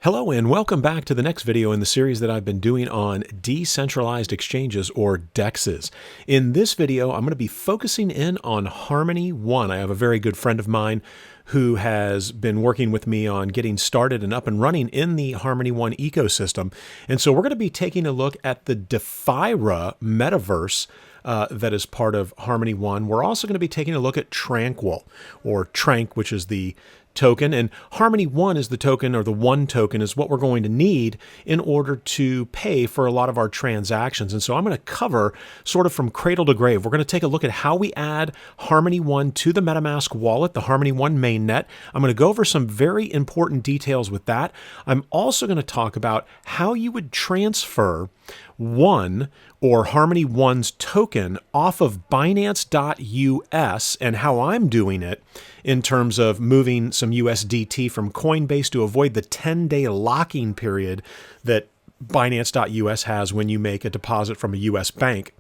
Hello and welcome back to the next video in the series that I've been doing on decentralized exchanges or DEXs. In this video, I'm going to be focusing in on Harmony One. I have a very good friend of mine who has been working with me on getting started and up and running in the Harmony One ecosystem. And so we're going to be taking a look at the Defira Metaverse that is part of Harmony One. We're also going to be taking a look at Tranquil, or TRANQ, which is the token, and Harmony One is the token, or the one token is what we're going to need in order to pay for a lot of our transactions. And so I'm going to cover sort of from cradle to grave. We're going to take a look at how we add Harmony One to the Metamask wallet, the Harmony One mainnet. I'm going to go over some very important details with that. I'm also going to talk about how you would transfer One or Harmony One's token off of Binance.us and how I'm doing it in terms of moving some USDT from Coinbase to avoid the 10-day locking period that Binance.us has when you make a deposit from a US bank.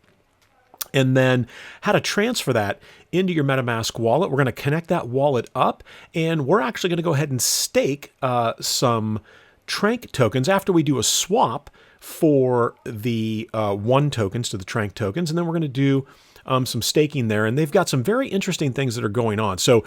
And then how to transfer that into your MetaMask wallet. We're going to connect that wallet up, and we're actually going to go ahead and stake some TRANQ tokens after we do a swap for the One tokens to the TRANQ tokens. And then we're going to do some staking there. And they've got some very interesting things that are going on. So,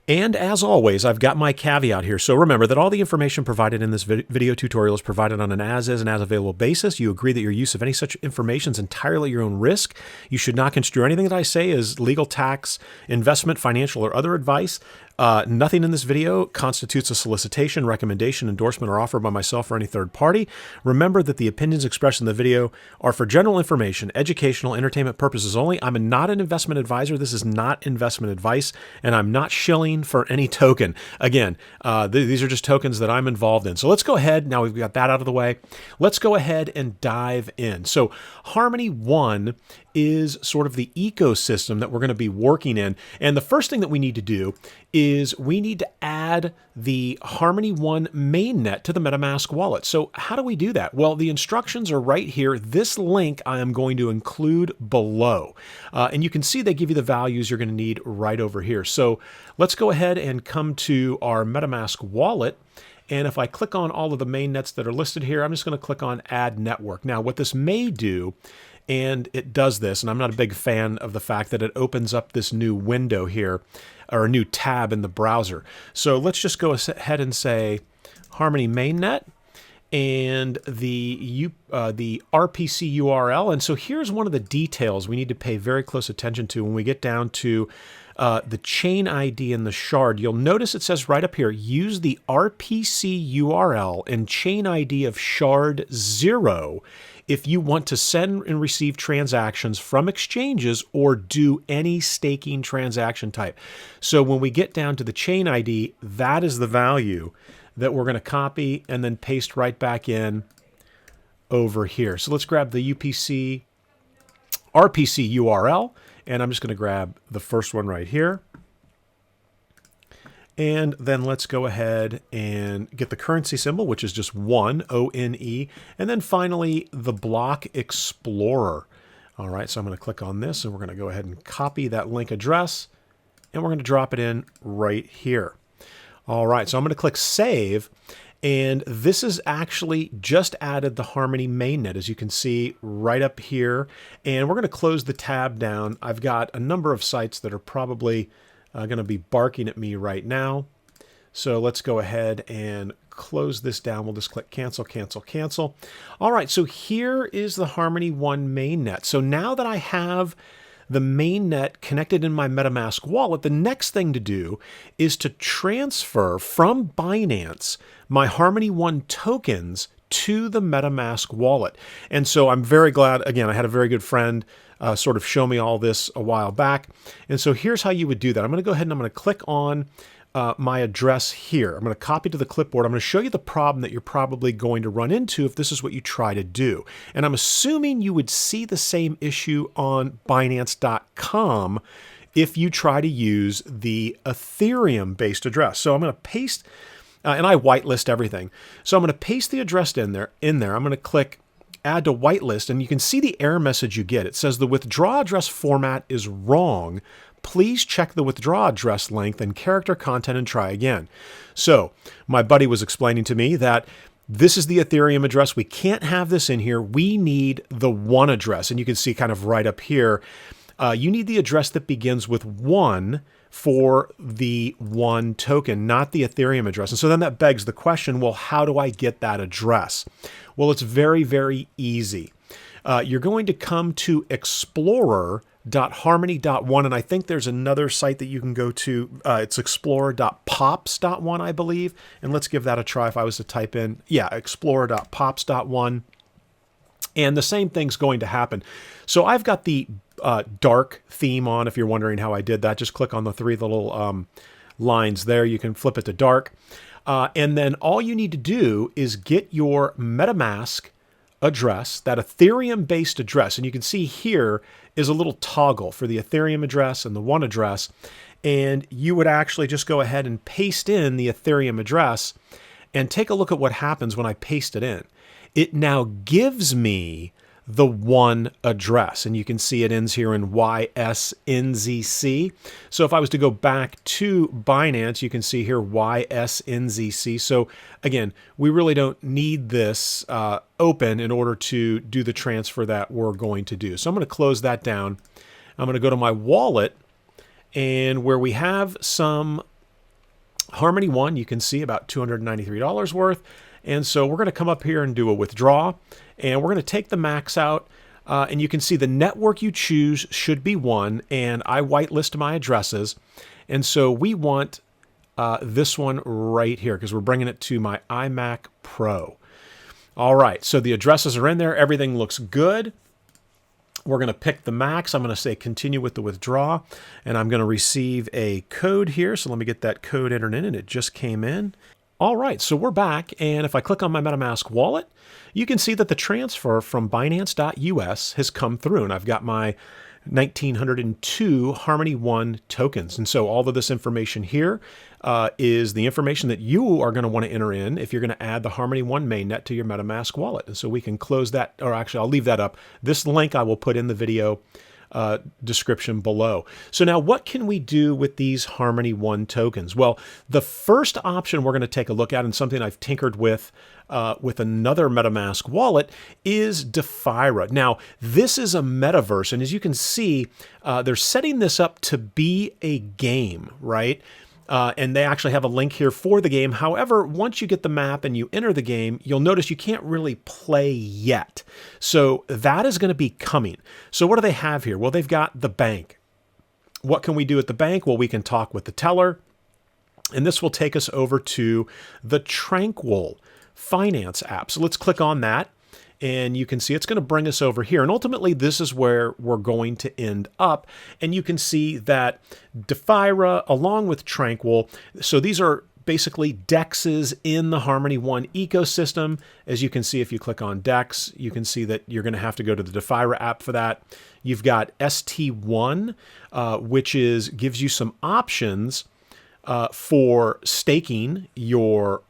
and as always, I've got my caveat here. So remember that all the information provided in this video tutorial is provided on an as-is and as-available basis. You agree that your use of any such information is entirely your own risk. You should not construe anything that I say as legal, tax, investment, financial, or other advice. Nothing in this video constitutes a solicitation, recommendation, endorsement, or offer by myself or any third party. Remember that the opinions expressed in the video are for general information, educational, entertainment purposes only. I'm not an investment advisor. This is not investment advice, and I'm not shilling for any token. Again, these are just tokens that I'm involved in. So let's go ahead. Now we've got that out of the way. Let's go ahead and dive in. So Harmony One is sort of the ecosystem that we're going to be working in. And the first thing that we need to do is we need to add the Harmony One mainnet to the MetaMask wallet. So how do we do that? Well, the instructions are right here. This link I am going to include below. And you can see they give you the values you're going to need right over here. So let's go ahead and come to our MetaMask wallet. And if I click on all of the mainnets that are listed here, I'm just going to click on Add Network. Now, what this may do, and it does this, and I'm not a big fan of the fact that it opens up this new window here, or a new tab in the browser. So let's just go ahead and say Harmony Mainnet and the RPC URL. And so here's one of the details we need to pay very close attention to when we get down to the chain ID and the shard. You'll notice it says right up here, use the RPC URL and chain ID of shard 0 if you want to send and receive transactions from exchanges or do any staking transaction type. So when we get down to the chain ID, that is the value that we're going to copy and then paste right back in over here. So let's grab the RPC URL, and I'm just going to grab the first one right here. And then let's go ahead and get the currency symbol, which is just one, O-N-E. And then finally, the block explorer. All right, so I'm going to click on this, and we're going to go ahead and copy that link address, and we're going to drop it in right here. All right, so I'm going to click Save, and this is actually just added the Harmony mainnet, as you can see right up here. And we're going to close the tab down. I've got a number of sites that are probably going to be barking at me right now. So let's go ahead and close this down. We'll just click cancel, cancel, cancel. All right, so here is the Harmony One mainnet. So now that I have the mainnet connected in my MetaMask wallet, the next thing to do is to transfer from Binance my Harmony One tokens to the MetaMask wallet. And so I'm very glad, again, I had a very good friend sort of show me all this a while back. And so here's how you would do that. I'm going to go ahead and I'm going to click on my address here. I'm going to copy to the clipboard. I'm going to show you the problem that you're probably going to run into if this is what you try to do. And I'm assuming you would see the same issue on Binance.com if you try to use the Ethereum-based address. So I'm going to paste, and I whitelist everything. So I'm going to paste the address in there. I'm going to click Add to Whitelist, and you can see the error message you get. It says the withdraw address format is wrong. Please check the withdraw address length and character content and try again. So my buddy was explaining to me that This is the Ethereum address. We can't have this in here. We need the one address. And you can see kind of right up here, you need the address that begins with 1 for the one token, not the Ethereum address. And so then that begs the question, well, how do I get that address? Well, it's very, very easy. You're going to come to explorer.harmony.1, and I think there's another site that you can go to. It's explorer.pops.1, I believe. And let's give that a try if I was to type in, explorer.pops.1. And the same thing's going to happen. So I've got the dark theme on. If you're wondering how I did that, just click on the 3 little lines there. You can flip it to dark. And then all you need to do is get your Metamask address, that Ethereum-based address. And you can see here is a little toggle for the Ethereum address and the one address. And you would actually just go ahead and paste in the Ethereum address and take a look at what happens when I paste it in. It now gives me the one address, and you can see it ends here in YSNZC. So if I was to go back to Binance, you can see here YSNZC. So again, we really don't need this open in order to do the transfer that we're going to do. So I'm going to close that down. I'm going to go to my wallet, and where we have some Harmony 1, you can see about $293 worth. And so we're going to come up here and do a withdraw, and we're going to take the max out, and you can see the network you choose should be 1, and I whitelist my addresses. And so we want this one right here because we're bringing it to my iMac Pro. All right, so the addresses are in there. Everything looks good. We're going to pick the max. I'm going to say continue with the withdraw, and I'm going to receive a code here. So let me get that code entered in, and it just came in. All right, so we're back, and if I click on my Metamask wallet, you can see that the transfer from Binance.us has come through, and I've got my 1902 Harmony 1 tokens. And so all of this information here is the information that you are going to want to enter in if you're going to add the Harmony 1 mainnet to your Metamask wallet. And so we can close that, or actually I'll leave that up. This link I will put in the video description below. So now what can we do with these Harmony 1 tokens? Well, the first option we're going to take a look at, and something I've tinkered with another Metamask wallet, is Defira. Now, this is a metaverse, and as you can see, they're setting this up to be a game, right? And they actually have a link here for the game. However, once you get the map and you enter the game, you'll notice you can't really play yet. So that is going to be coming. So what do they have here? Well, they've got the bank. What can we do at the bank? Well, we can talk with the teller. And this will take us over to the Tranquil finance app. So let's click on that. And you can see it's going to bring us over here. And ultimately, this is where we're going to end up. And you can see that Defira, along with Tranquil, so these are basically DEXs in the Harmony 1 ecosystem. As you can see, if you click on DEX, you can see that you're going to have to go to the Defira app for that. You've got ST1, which gives you some options for staking your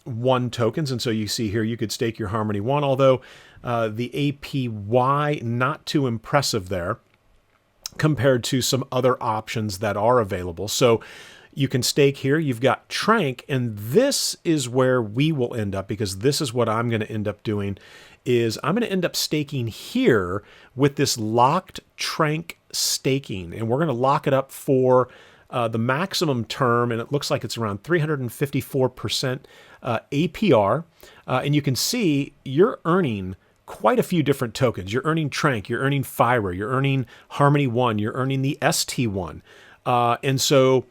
1 tokens. And so you see here, you could stake your Harmony 1, although the APY, not too impressive there compared to some other options that are available. So you can stake here. You've got TRANQ, and this is where we will end up, because this is what I'm going to end up doing, is I'm going to end up staking here with this locked TRANQ staking, and we're going to lock it up for the maximum term, and it looks like it's around 354% APR. And you can see you're earning quite a few different tokens. You're earning TRANQ, you're earning sFIRA, you're earning Harmony 1, you're earning the ST1. And so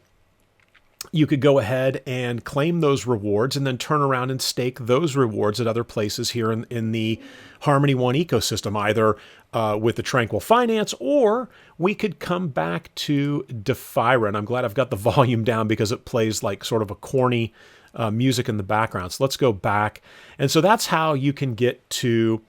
you could go ahead and claim those rewards and then turn around and stake those rewards at other places here in the Harmony 1 ecosystem, either with the Tranquil Finance, or we could come back to Defira. And I'm glad I've got the volume down because it plays like sort of a corny music in the background. So let's go back. And so that's how you can get to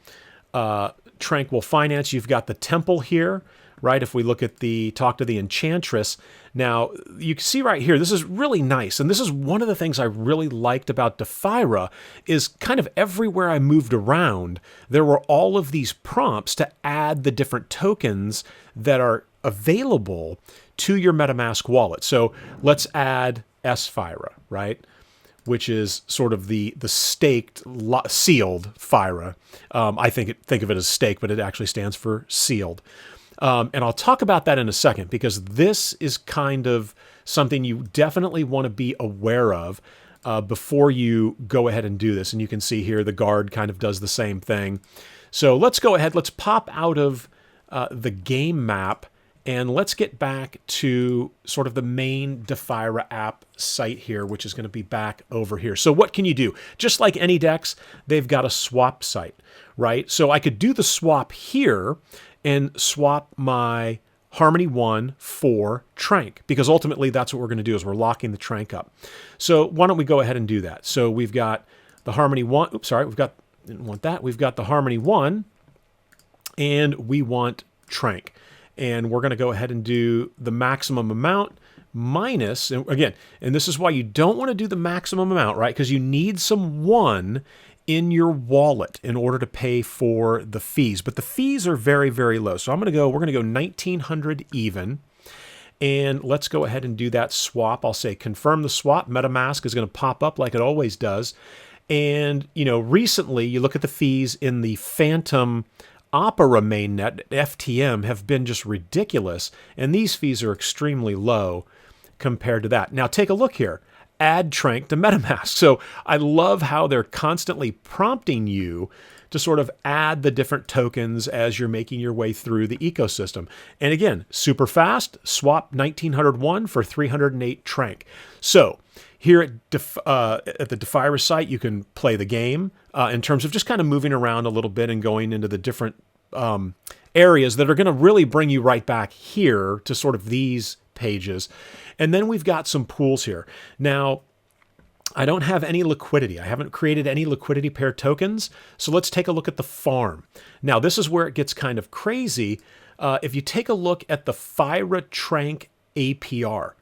Tranquil Finance. You've got the temple here, right? If we look at talk to the enchantress. Now, you can see right here, this is really nice. And this is one of the things I really liked about Defira, is kind of everywhere I moved around, there were all of these prompts to add the different tokens that are available to your Metamask wallet. So let's add sFIRA, right? which is sort of the staked, sealed FIRA. I think of it as stake, but it actually stands for sealed. And I'll talk about that in a second, because this is kind of something you definitely want to be aware of before you go ahead and do this. And you can see here the guard kind of does the same thing. So let's go ahead. Let's pop out of the game map, and let's get back to sort of the main Defira app site here, which is going to be back over here. So what can you do? Just like any DEX, they've got a swap site, right? So I could do the swap here and swap my Harmony 1 for TRANQ, because ultimately that's what we're going to do, is we're locking the TRANQ up. So why don't we go ahead and do that? So we've got the Harmony 1, oops, sorry, didn't want that. We've got the Harmony 1, and we want TRANQ. And we're going to go ahead and do the maximum amount minus, and again, and this is why you don't want to do the maximum amount, right? Because you need some 1 in your wallet in order to pay for the fees. But the fees are very, very low. So we're going to go 1900 even. And let's go ahead and do that swap. I'll say confirm the swap. Metamask is going to pop up like it always does. And, you know, recently you look at the fees in the Phantom Opera mainnet, FTM, have been just ridiculous. And these fees are extremely low compared to that. Now take a look here. Add TRANQ to Metamask. So I love how they're constantly prompting you to sort of add the different tokens as you're making your way through the ecosystem. And again, super fast, swap 1901 for 308 TRANQ. So here at the Defira site, you can play the game in terms of just kind of moving around a little bit and going into the different areas that are going to really bring you right back here to sort of these pages. And then we've got some pools here. Now, I don't have any liquidity. I haven't created any liquidity pair tokens. So let's take a look at the farm. Now, this is where it gets kind of crazy. If you take a look at the FIRA TRANQ APR,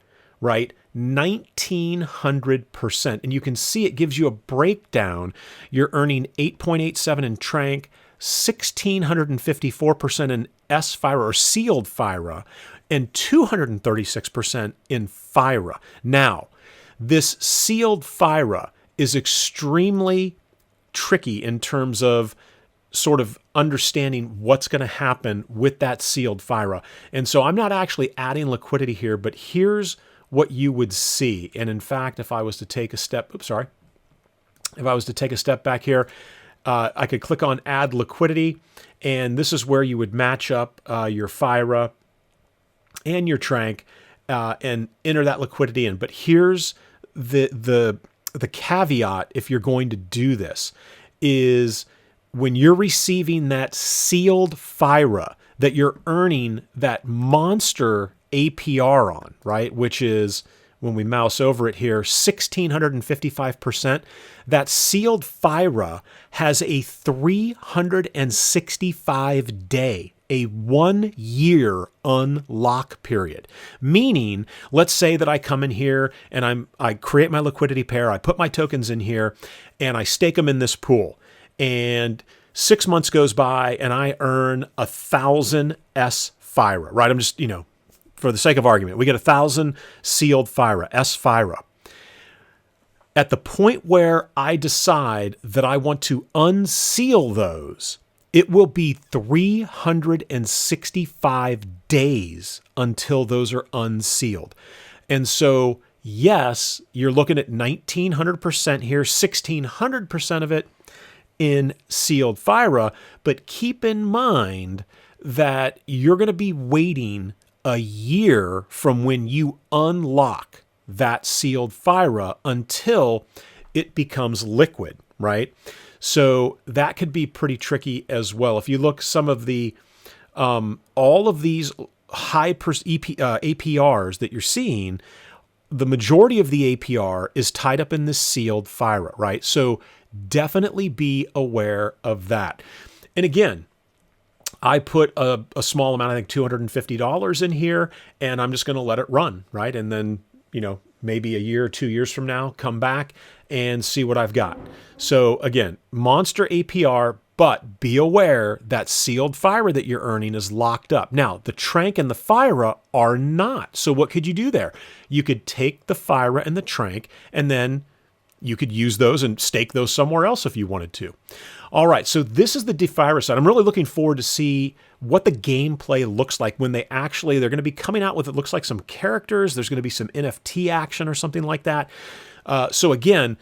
right? 1900%. And you can see it gives you a breakdown. You're earning 8.87 in TRANQ, 1654% in sFIRA or sealed FIRA, and 236% in FIRA. Now, this sealed FIRA is extremely tricky in terms of sort of understanding what's going to happen with that sealed FIRA. And so I'm not actually adding liquidity here, but here's what you would see. And in fact, if I was to take a step, if I was to take a step back here, I could click on add liquidity, and this is where you would match up your FIRA and your TRANQ and enter that liquidity in. But here's the caveat if you're going to do this is when you're receiving that sealed FIRA that you're earning that monster APR on, right? Which is, when we mouse over it here, 1655%. That sealed FIRA has a 365 day, a 1 year unlock period. Meaning, let's say that I come in here and I create my liquidity pair, I put my tokens in here, and I stake them in this pool. And 6 months goes by and I earn 1,000 sFIRA, right? I'm just, for the sake of argument, we get 1,000 sealed FIRA, sFIRA. At the point where I decide that I want to unseal those, it will be 365 days until those are unsealed. And so, yes, you're looking at 1,900% here, 1,600% of it in sealed FIRA, but keep in mind that you're going to be waiting a year from when you unlock that sealed FIRA until it becomes liquid, right? So that could be pretty tricky as well. If you look some of the, all of these high APRs that you're seeing, the majority of the APR is tied up in this sealed FIRA, right? So definitely be aware of that. And again, I put a small amount, I think $250 in here, and I'm just going to let it run, right? And then, maybe a year or 2 years from now, come back and see what I've got. So again, monster APR, but be aware that sealed FIRA that you're earning is locked up. Now, the TRANQ and the FIRA are not. So what could you do there? You could take the FIRA and the TRANQ and then you could use those and stake those somewhere else if you wanted to. All right, so this is the Defira side. I'm really looking forward to see what the gameplay looks like when they're going to be coming out with, it looks like some characters. There's going to be some NFT action or something like that. So again,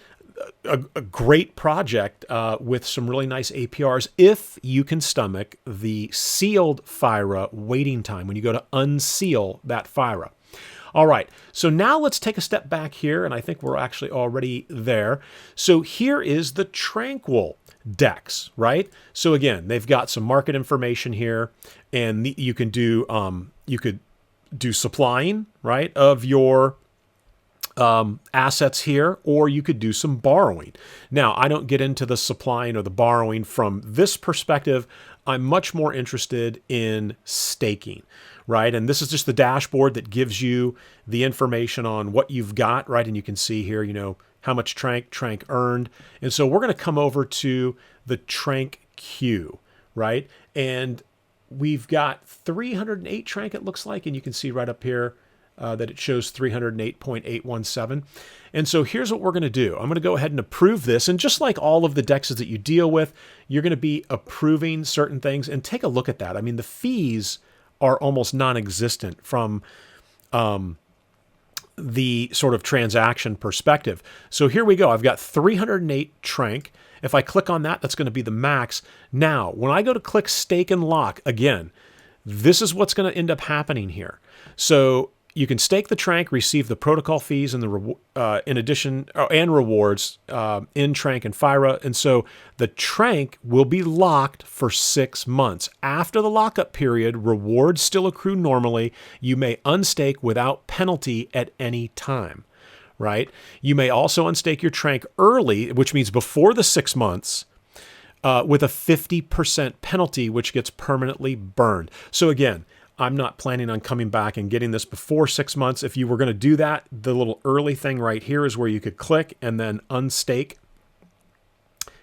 a great project with some really nice APRs if you can stomach the sealed FIRA waiting time when you go to unseal that FIRA. All right, so now let's take a step back here, and I think we're actually already there. So here is the Tranquil DEX, right? So again, they've got some market information here, and you could do supplying, right, of your assets here, or you could do some borrowing. Now, I don't get into the supplying or the borrowing from this perspective. I'm much more interested in staking, right? And this is just the dashboard that gives you the information on what you've got, right? And you can see here, you know, how much TRANQ earned. And so we're going to come over to the TRANQ, right? And we've got 308 TRANQ, it looks like, and you can see right up here that it shows 308.817. And so here's what we're going to do. I'm going to go ahead and approve this. And just like all of the DEXs that you deal with, you're going to be approving certain things. And take a look at that. I mean, the fees are almost non-existent from the sort of transaction perspective. So here we go. I've got 308 TRANQ. If I click on that, that's going to be the max. Now, when I go to click stake and lock, again, this is what's going to end up happening here. So you can stake the TRANQ, receive the protocol fees and in addition and rewards in TRANQ and FIRA. And so the TRANQ will be locked for 6 months. After the lockup period, rewards still accrue normally. You may unstake without penalty at any time, right? You may also unstake your TRANQ early, which means before the 6 months, with a 50% penalty, which gets permanently burned. So again, I'm not planning on coming back and getting this before 6 months. If you were going to do that, the little early thing right here is where you could click and then unstake.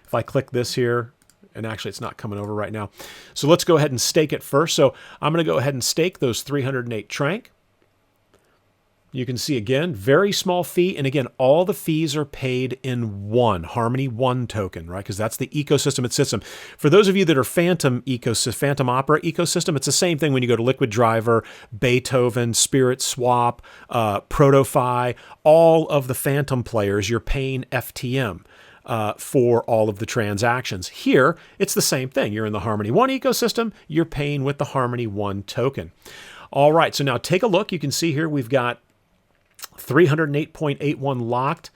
If I click this here, and actually it's not coming over right now. So let's go ahead and stake it first. So I'm going to go ahead and stake those 308 TRANQ. You can see again, very small fee. And again, all the fees are paid in one Harmony 1 token, right? Because that's the ecosystem it sits in. For those of you that are Phantom Opera ecosystem, it's the same thing when you go to Liquid Driver, Beethoven, Spirit Swap, ProtoFi, all of the Phantom players, you're paying FTM for all of the transactions. Here, it's the same thing. You're in the Harmony 1 ecosystem, you're paying with the Harmony 1 token. All right, so now take a look. You can see here we've got 308.81 locked,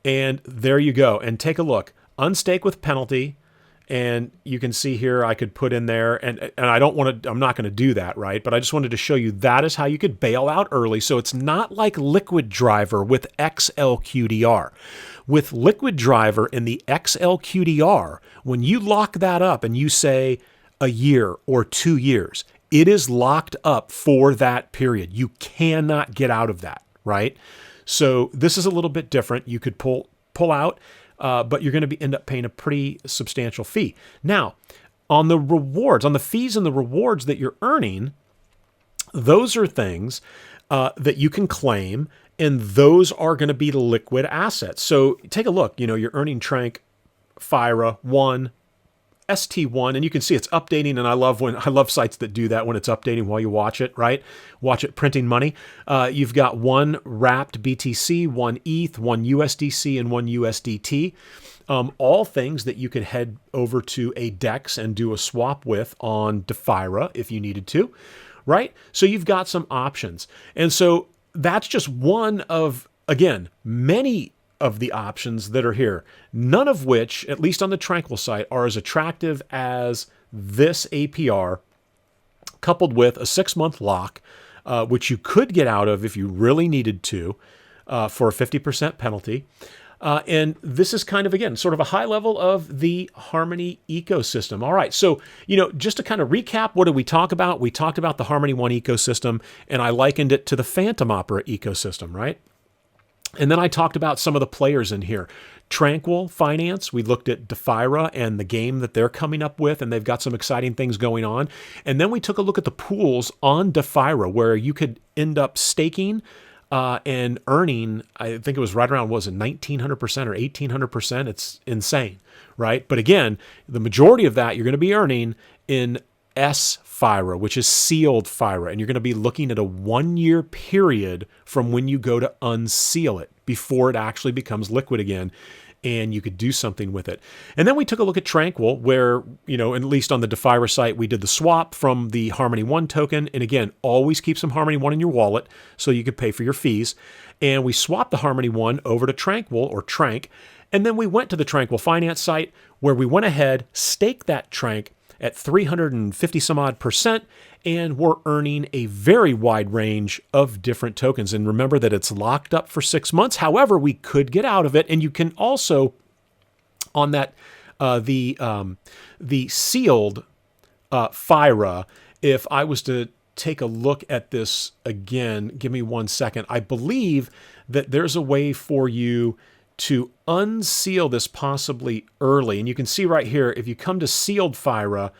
and there you go. And take a look, unstake with penalty, and you can see here I could put in there, and I don't want to, I'm not going to do that, right? But I just wanted to show you that is how you could bail out early. So it's not like Liquid Driver with XLQDR. With Liquid Driver in the XLQDR, when you lock that up and you say a year or 2 years, it is locked up for that period. You cannot get out of that, right? So this is a little bit different. You could pull out, but you're going to end up paying a pretty substantial fee. Now, on the rewards, on the fees and the rewards that you're earning, those are things that you can claim, and those are going to be liquid assets. So take a look. You know, you're earning TRANQ, FIRA 1, ST1, and you can see it's updating, and I love sites that do that when it's updating while you watch it, right? Watch it printing money. You've got one wrapped BTC, one ETH, one USDC, and one USDT. All things that you could head over to a DEX and do a swap with on Defira if you needed to, right? So you've got some options. And so that's just one of, again, many of the options that are here, none of which, at least on the Tranquil site, are as attractive as this APR, coupled with a 6-month lock, which you could get out of if you really needed to, for a 50% penalty. And this is kind of, again, sort of a high level of the Harmony ecosystem. All right, so, you know, just to kind of recap, what did we talk about? We talked about the Harmony 1 ecosystem, and I likened it to the Phantom Opera ecosystem, right? And then I talked about some of the players in here. Tranquil Finance, we looked at Defira and the game that they're coming up with, and they've got some exciting things going on. And then we took a look at the pools on Defira, where you could end up staking and earning, I think it was right around, what was it, 1900% or 1800%? It's insane, right? But again, the majority of that you're going to be earning in sFIRA, which is sealed FIRA. And you're going to be looking at a 1-year period from when you go to unseal it before it actually becomes liquid again, and you could do something with it. And then we took a look at Tranquil, where, you know, at least on the Defira site, we did the swap from the Harmony 1 token. And again, always keep some Harmony 1 in your wallet so you could pay for your fees. And we swapped the Harmony 1 over to Tranquil, or TRANQ. And then we went to the Tranquil Finance site, where we went ahead, staked that TRANQ at 350 some odd percent, and we're earning a very wide range of different tokens. And remember that it's locked up for 6 months. However, we could get out of it. And you can also, on that, the sealed FIRA, if I was to take a look at this again, give me 1 second. I believe that there's a way for you to unseal this possibly early. And you can see right here, if you come to sealed FIRA,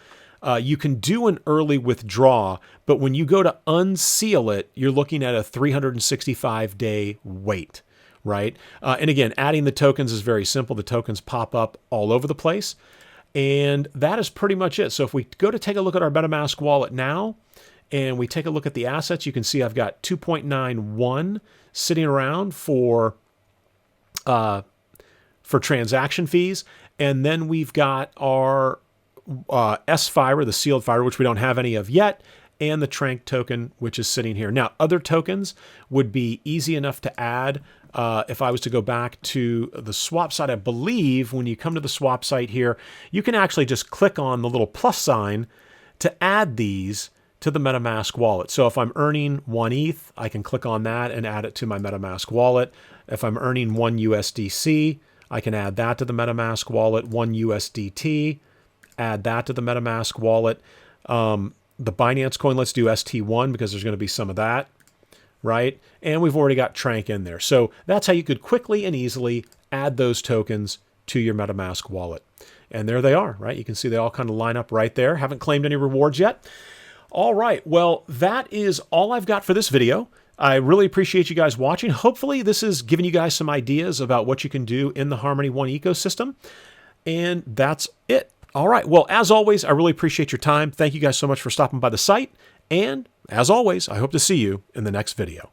you can do an early withdraw, but when you go to unseal it, you're looking at a 365-day wait, right? And again, adding the tokens is very simple. The tokens pop up all over the place, and that is pretty much it. So if we go to take a look at our Metamask wallet now, and we take a look at the assets, you can see I've got 2.91 sitting around for transaction fees. And then we've got our sFIRA, the sealed FIRA, which we don't have any of yet, and the TRANQ token, which is sitting here. Now, other tokens would be easy enough to add. If I was to go back to the swap site, I believe when you come to the swap site here, you can actually just click on the little plus sign to add these to the MetaMask wallet. So if I'm earning 1 ETH, I can click on that and add it to my MetaMask wallet. If I'm earning 1 USDC, I can add that to the MetaMask wallet. 1 USDT, add that to the MetaMask wallet. The Binance coin, let's do ST1 because there's going to be some of that, right? And we've already got TRANQ in there. So that's how you could quickly and easily add those tokens to your MetaMask wallet. And there they are, right? You can see they all kind of line up right there. Haven't claimed any rewards yet. All right, well, that is all I've got for this video. I really appreciate you guys watching. Hopefully this has given you guys some ideas about what you can do in the Harmony 1 ecosystem. And that's it. All right, well, as always, I really appreciate your time. Thank you guys so much for stopping by the site. And as always, I hope to see you in the next video.